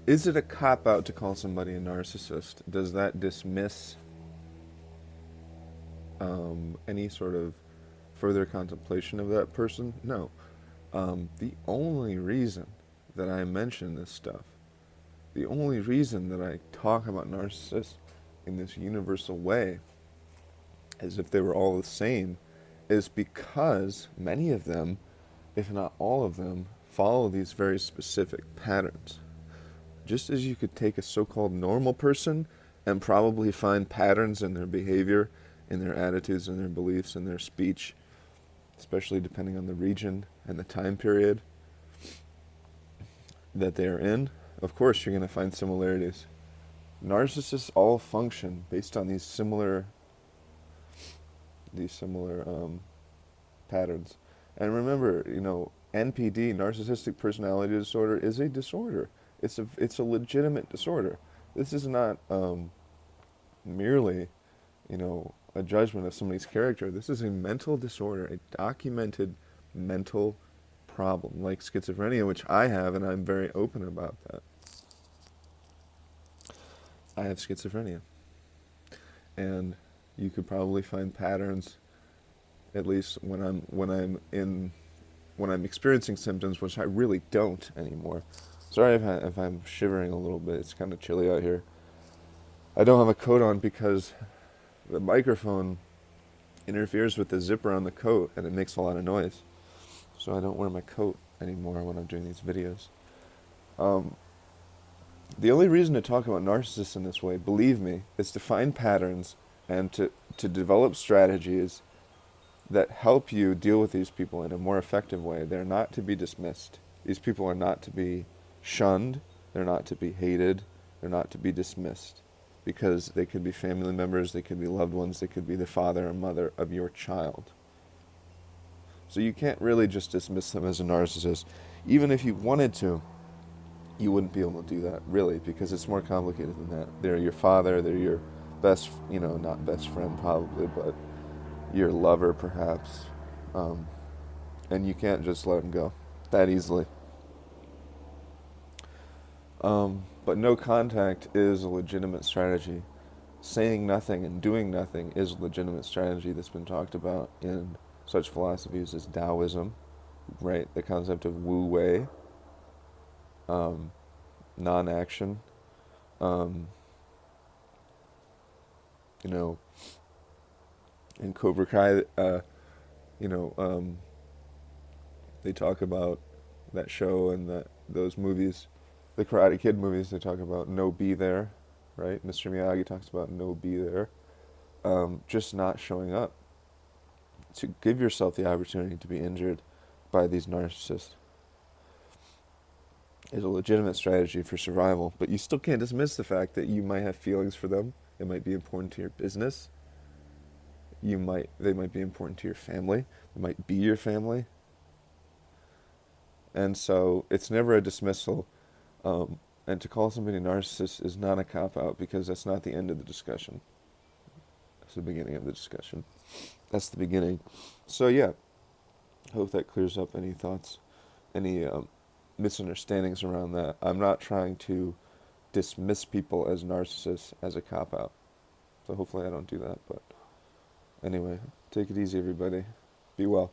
Is it a cop-out to call somebody a narcissist? Does that dismiss any sort of further contemplation of that person? No. The only reason that I mention this stuff, the only reason that I talk about narcissists in this universal way, as if they were all the same, is because many of them, if not all of them, follow these very specific patterns. Just as you could take a so-called normal person and probably find patterns in their behavior, in their attitudes, in their beliefs, in their speech, especially depending on the region and the time period that they are in, of course you're going to find similarities. Narcissists all function based on these similar patterns. And remember, NPD, narcissistic personality disorder, is a disorder. It's a legitimate disorder. This is not merely, a judgment of somebody's character. This is a mental disorder, a documented mental problem, like schizophrenia, which I have, and I'm very open about that. I have schizophrenia, and you could probably find patterns, at least when I'm experiencing symptoms, which I really don't anymore. Sorry if I'm shivering a little bit. It's kind of chilly out here. I don't have a coat on because the microphone interferes with the zipper on the coat, and it makes a lot of noise. So I don't wear my coat anymore when I'm doing these videos. Um, the only reason to talk about narcissists in this way, believe me, is to find patterns and to develop strategies that help you deal with these people in a more effective way. They're not to be dismissed. These people are not to be shunned. They're not to be hated. They're not to be dismissed. Because they could be family members, they could be loved ones, they could be the father or mother of your child. So you can't really just dismiss them as a narcissist. Even if you wanted to, you wouldn't be able to do that, really, because it's more complicated than that. They're your father, they're your best, not best friend probably, but your lover perhaps. And you can't just let them go that easily. But no contact is a legitimate strategy. Saying nothing and doing nothing is a legitimate strategy that's been talked about in such philosophies as Taoism, right? The concept of Wu Wei, non-action. Um, you know, in Cobra Kai, you know, um, they talk about that show and those movies, the Karate Kid movies. They talk about no be there, right? Mr. Miyagi talks about no be there, just not showing up to give yourself the opportunity to be injured by these narcissists is a legitimate strategy for survival. But you still can't dismiss the fact that you might have feelings for them. It might be important to your business. They might be important to your family. They might be your family. And so it's never a dismissal. And to call somebody a narcissist is not a cop-out because that's not the end of the discussion. That's the beginning of the discussion. That's the beginning. So yeah, hope that clears up any thoughts, any misunderstandings around that. I'm not trying to dismiss people as narcissists as a cop-out. So hopefully I don't do that. But anyway, take it easy, everybody. Be well.